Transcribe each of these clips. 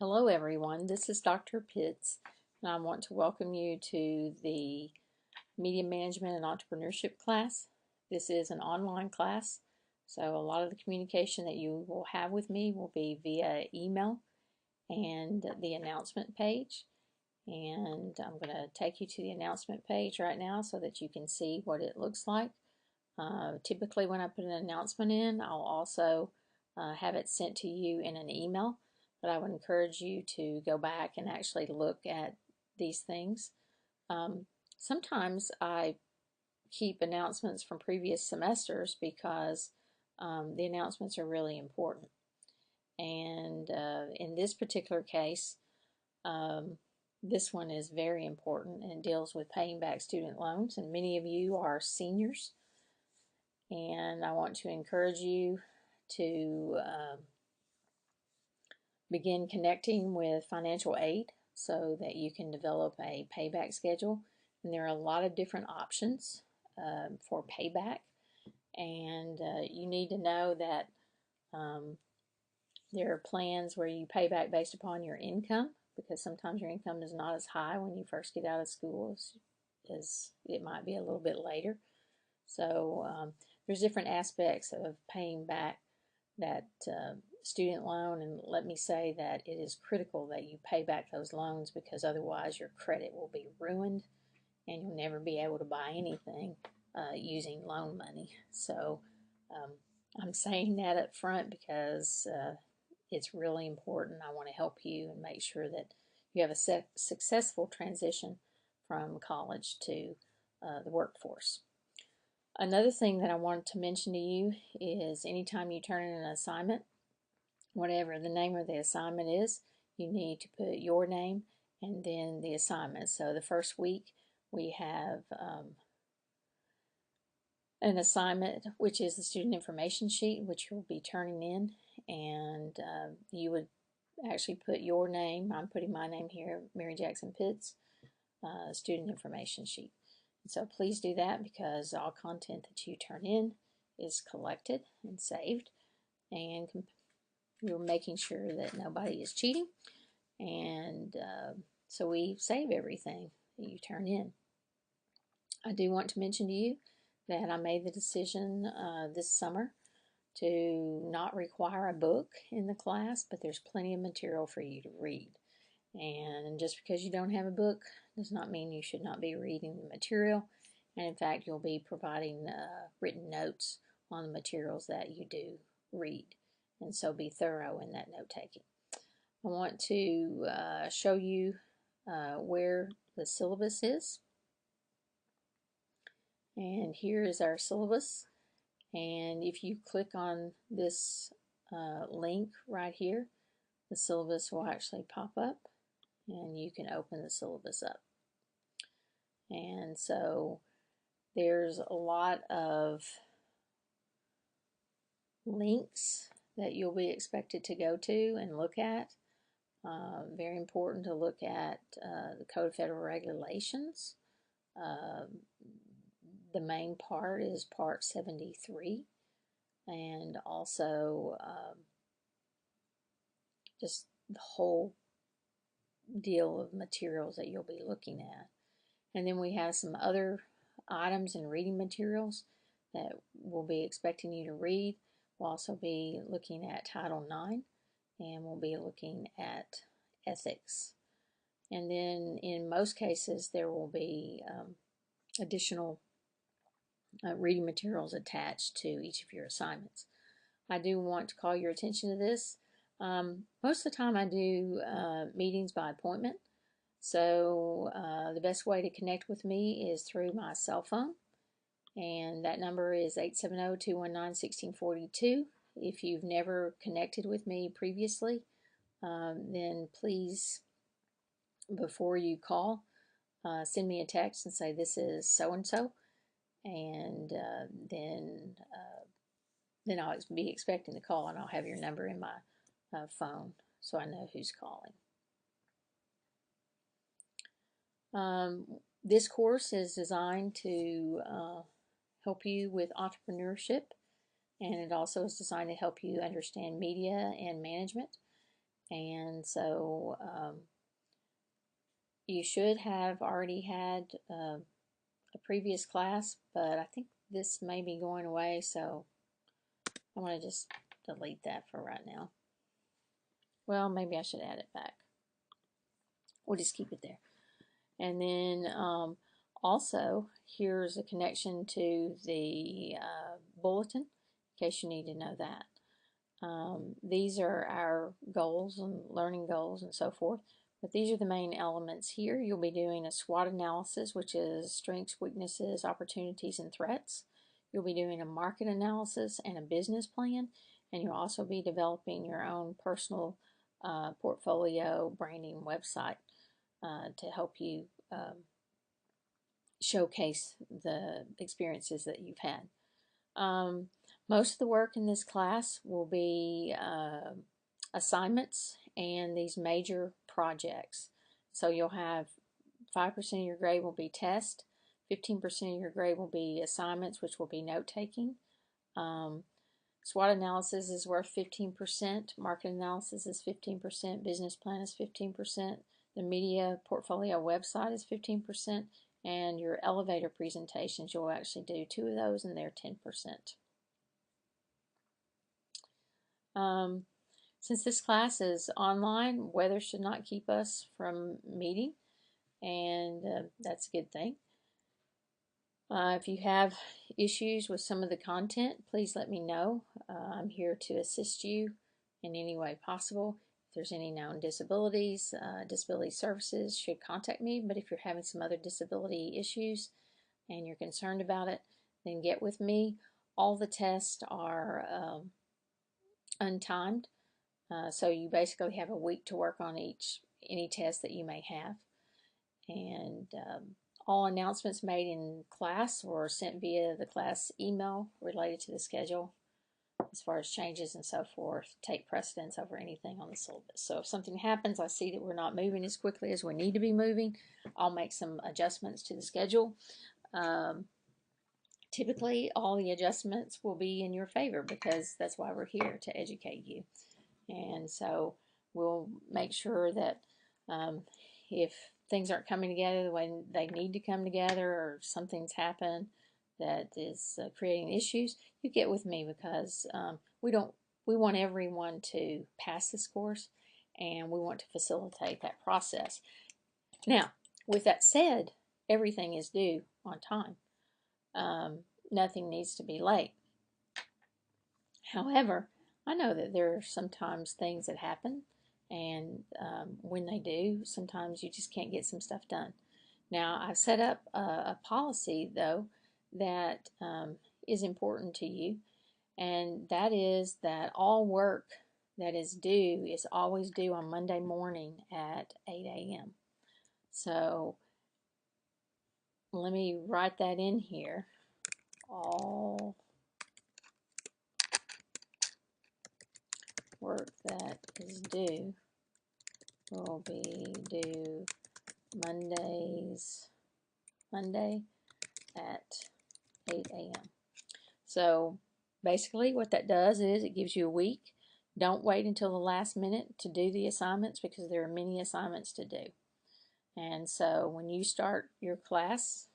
Hello everyone, this is Dr. Pitts and I want to welcome you to the Media Management and Entrepreneurship class. This is an online class, so a lot of the communication that you will have with me will be via email and the announcement page. And I'm going to take you to the announcement page right now so that you can see what it looks like. Typically when I put an announcement in, I'll also have it sent to you in an email. But I would encourage you to go back and actually look at these things. Sometimes I keep announcements from previous semesters because the announcements are really important. And in this particular case, this one is very important and deals with paying back student loans. And many of you are seniors. And I want to encourage you to begin connecting with financial aid so that you can develop a payback schedule. And there are a lot of different options for payback. And you need to know that there are plans where you pay back based upon your income, because sometimes your income is not as high when you first get out of school as it might be a little bit later. So there's different aspects of paying back that student loan, and let me say that it is critical that you pay back those loans, because otherwise your credit will be ruined and you'll never be able to buy anything using loan money. So I'm saying that up front because it's really important. I want to help you and make sure that you have a successful transition from college to the workforce. Another thing that I wanted to mention to you is anytime you turn in an assignment, whatever the name of the assignment is, you need to put your name and then the assignment. So the first week we have an assignment, which is the student information sheet, which you'll be turning in, and you would actually put your name. I'm putting my name here, Mary Jackson Pitts, student information sheet. So please do that, because all content that you turn in is collected and saved, and you're making sure that nobody is cheating. And so we save everything that you turn in. I do want to mention to you that I made the decision this summer to not require a book in the class, but there's plenty of material for you to read. And just because you don't have a book does not mean you should not be reading the material. And in fact, you'll be providing written notes on the materials that you do read. And so be thorough in that note taking. I want to show you where the syllabus is. And here is our syllabus. And if you click on this link right here, the syllabus will actually pop up and you can open the syllabus up. And so there's a lot of links that you'll be expected to go to and look at. Very important to look at the Code of Federal Regulations. The main part is Part 73, and also just the whole deal of materials that you'll be looking at. And then we have some other items and reading materials that we'll be expecting you to read. We'll also be looking at Title IX, and we'll be looking at ethics. And then in most cases there will be additional reading materials attached to each of your assignments. I do want to call your attention to this. Most of the time I do meetings by appointment. So the best way to connect with me is through my cell phone, and that number is 870-219-1642. If you've never connected with me previously, then please, before you call, send me a text and say this is so-and-so, and then I'll be expecting the call, and I'll have your number in my phone so I know who's calling. This course is designed to help you with entrepreneurship, and it also is designed to help you understand media and management. And so you should have already had a previous class, but I think this may be going away, so I want to just delete that for right now. Well, maybe I should add it back. We'll just keep it there. And then also, here's a connection to the bulletin, in case you need to know that. These are our goals and learning goals and so forth. But these are the main elements here. You'll be doing a SWOT analysis, which is strengths, weaknesses, opportunities, and threats. You'll be doing a market analysis and a business plan. And you'll also be developing your own personal portfolio branding website to help you showcase the experiences that you've had. Most of the work in this class will be assignments and these major projects. So you'll have 5% of your grade will be test, 15% of your grade will be assignments, which will be note-taking. SWOT analysis is worth 15%, market analysis is 15%, business plan is 15%, the media portfolio website is 15%, and your elevator presentations, you'll actually do 2 of those, and they're 10%. Since this class is online, weather should not keep us from meeting, and that's a good thing. If you have issues with some of the content, please let me know. I'm here to assist you in any way possible. If there's any known disabilities, disability services should contact me, but if you're having some other disability issues and you're concerned about it, then get with me. All the tests are untimed, so you basically have a week to work on any test that you may have. And all announcements made in class or sent via the class email related to the schedule, as far as changes and so forth, take precedence over anything on the syllabus. So if something happens, I see that we're not moving as quickly as we need to be moving, I'll make some adjustments to the schedule. Typically, all the adjustments will be in your favor because that's why we're here, to educate you. And so we'll make sure that if things aren't coming together the way they need to come together, or something's happened that is creating issues, you get with me, because we want everyone to pass this course, and we want to facilitate that process. Now, with that said, everything is due on time. Nothing needs to be late. However, I know that there are sometimes things that happen, and when they do, sometimes you just can't get some stuff done. Now, I've set up a policy, though, that is important to you, and that is that all work that is due is always due on Monday morning at 8 a.m. So let me write that in here. All work that is due will be due Monday at 8 a.m. So basically what that does is it gives you a week. Don't wait until the last minute to do the assignments, because there are many assignments to do. And so when you start your class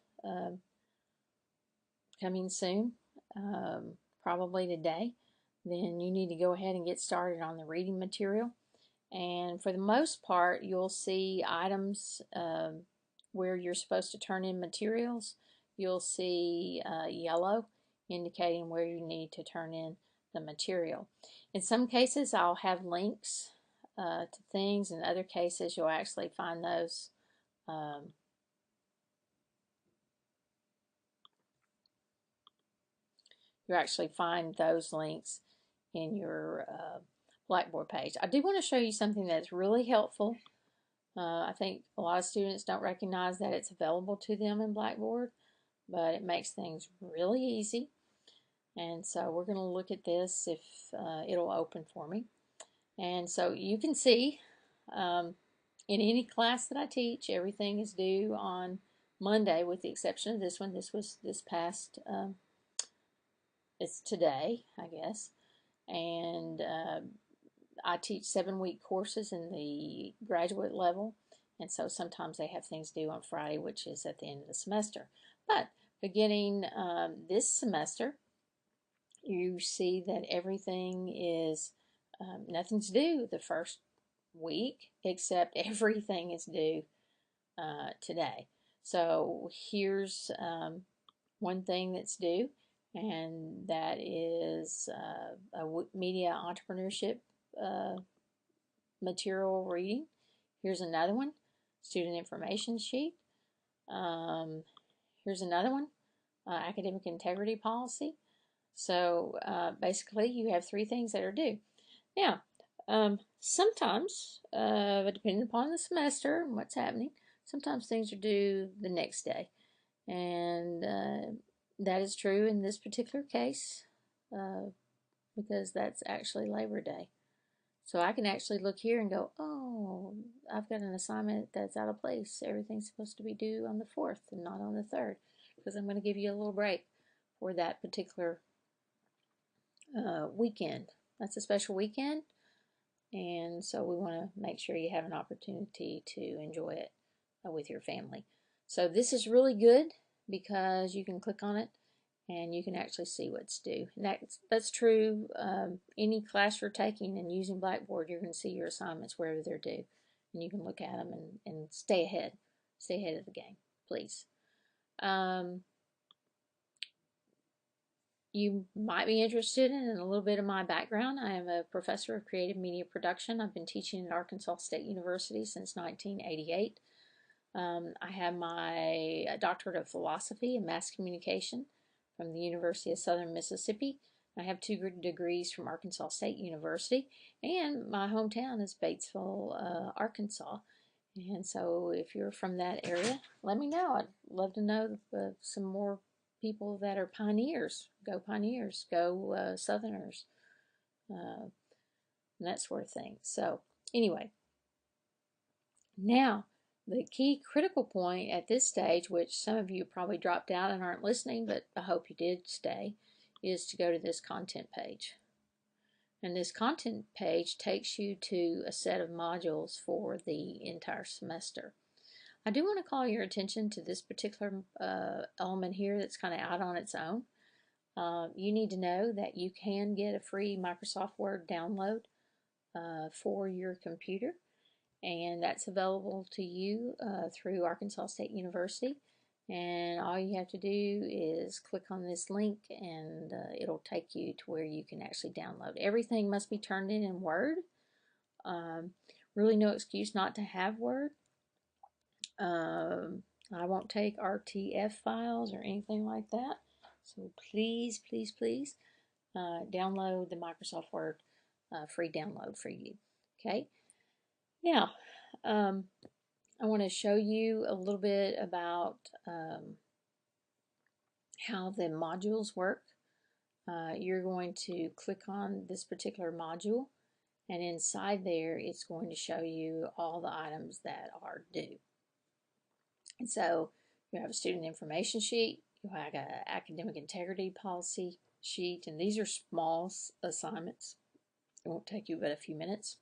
coming soon, probably today, then you need to go ahead and get started on the reading material. And for the most part, you'll see items where you're supposed to turn in materials. You'll see yellow indicating where you need to turn in the material. In some cases, I'll have links to things. In other cases, you'll actually find those links in your Blackboard page. I do want to show you something that's really helpful. I think a lot of students don't recognize that it's available to them in Blackboard, but it makes things really easy. And so we're going to look at this, if it'll open for me. And so you can see in any class that I teach, everything is due on Monday, with the exception of this one. This was this past, it's today, I guess. And I teach 7-week courses in the graduate level, and so sometimes they have things due on Friday, which is at the end of the semester. But beginning this semester, you see that everything is nothing's due the first week, except everything is due today. So here's one thing that's due, and that is a media entrepreneurship material reading. Here's another one, student information sheet. Here's another one, academic integrity policy. So basically, you have 3 things that are due. Now, sometimes, depending upon the semester and what's happening, sometimes things are due the next day. And that is true in this particular case because that's actually Labor Day. So I can actually look here and go, oh, I've got an assignment that's out of place. Everything's supposed to be due on the 4th and not on the 3rd, because I'm going to give you a little break for that particular weekend. That's a special weekend, and so we want to make sure you have an opportunity to enjoy it with your family. So this is really good because you can click on it and you can actually see what's due. And that's true any class you're taking and using Blackboard, you're going to see your assignments wherever they're due, and you can look at them and stay ahead of the game, please. You might be interested in a little bit of my background. I am a professor of creative media production. I've been teaching at Arkansas State University since 1988. I have my doctorate of philosophy and mass communication from the University of Southern Mississippi. I have 2 degrees from Arkansas State University, and my hometown is Batesville, Arkansas. And so if you're from that area, let me know. I'd love to know some more people that are pioneers. Go Pioneers, go Southerners, and that sort of thing. So anyway, now the key critical point at this stage, which some of you probably dropped out and aren't listening, but I hope you did stay, is to go to this content page. And this content page takes you to a set of modules for the entire semester. I do want to call your attention to this particular element here that's kind of out on its own. You need to know that you can get a free Microsoft Word download for your computer, and that's available to you through Arkansas State University. And all you have to do is click on this link, and it'll take you to where you can actually download. Everything must be turned in Word. Really no excuse not to have Word. I won't take RTF files or anything like that. So please, please, please download the Microsoft Word free download for you. Okay. Now, I want to show you a little bit about how the modules work. You're going to click on this particular module, and inside there it's going to show you all the items that are due. And so you have a student information sheet, you have an academic integrity policy sheet, and these are small assignments. It won't take you but a few minutes.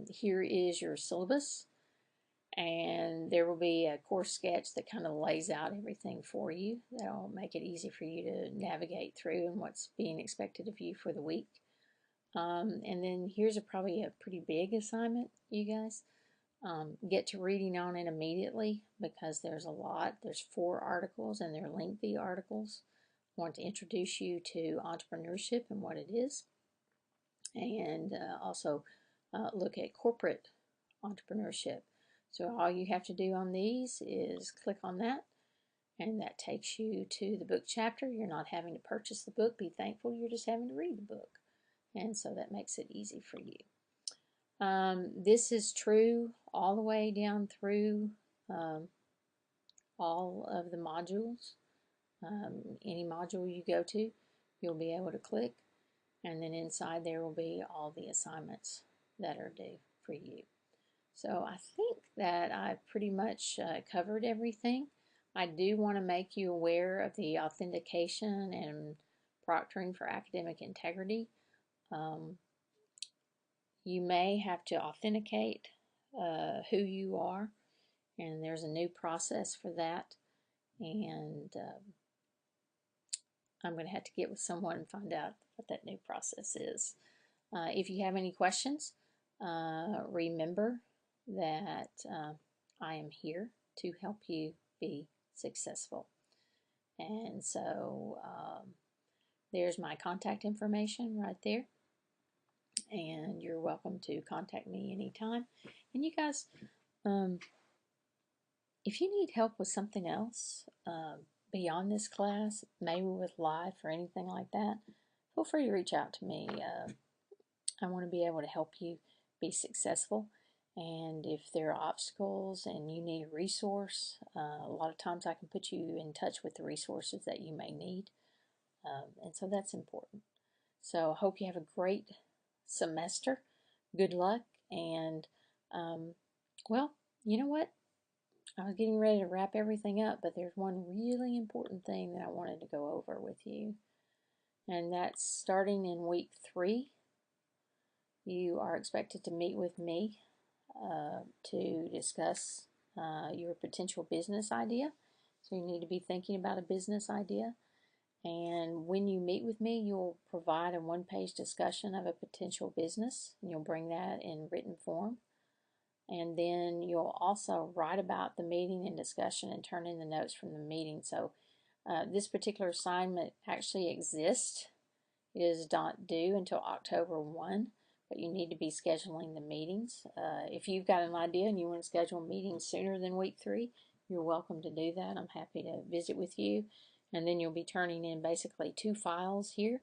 Here is your syllabus, and there will be a course sketch that kind of lays out everything for you. That'll make it easy for you to navigate through and what's being expected of you for the week. And then here's probably a pretty big assignment, you guys. Get to reading on it immediately because there's a lot. There's 4 articles, and they're lengthy articles. I want to introduce you to entrepreneurship and what it is, and also look at corporate entrepreneurship. So all you have to do on these is click on that, and that takes you to the book chapter. You're not having to purchase the book. Be thankful you're just having to read the book. And so that makes it easy for you. This is true all the way down through all of the modules. Any module you go to, you'll be able to click, and then inside there will be all the assignments that are due for you. So I think that I've pretty much covered everything. I do want to make you aware of the authentication and proctoring for academic integrity. You may have to authenticate who you are, and there's a new process for that. And I'm going to have to get with someone and find out what that new process is. If you have any questions, remember that I am here to help you be successful. And so there's my contact information right there. And you're welcome to contact me anytime. And you guys, if you need help with something else beyond this class, maybe with life or anything like that, feel free to reach out to me. I want to be able to help you be successful. And if there are obstacles and you need a resource, a lot of times I can put you in touch with the resources that you may need. And so that's important. So I hope you have a great semester. Good luck. And, well, you know what? I was getting ready to wrap everything up, but there's one really important thing that I wanted to go over with you. And that's starting in week 3. You are expected to meet with me to discuss your potential business idea. So you need to be thinking about a business idea. And when you meet with me, you'll provide a one-page discussion of a potential business. And you'll bring that in written form. And then you'll also write about the meeting and discussion and turn in the notes from the meeting. So this particular assignment actually exists. It is not due until October 1, but you need to be scheduling the meetings. If you've got an idea and you want to schedule meetings sooner than week 3, you're welcome to do that. I'm happy to visit with you. And then you'll be turning in basically 2 files here.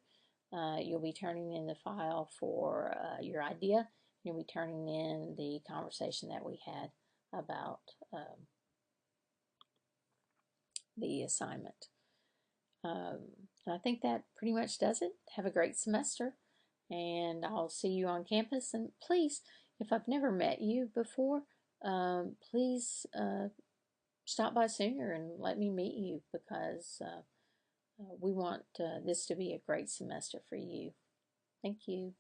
You'll be turning in the file for your idea. You'll be turning in the conversation that we had about the assignment. I think that pretty much does it. Have a great semester, and I'll see you on campus. And please, if I've never met you before, please stop by sooner and let me meet you, because we want this to be a great semester for you. Thank you.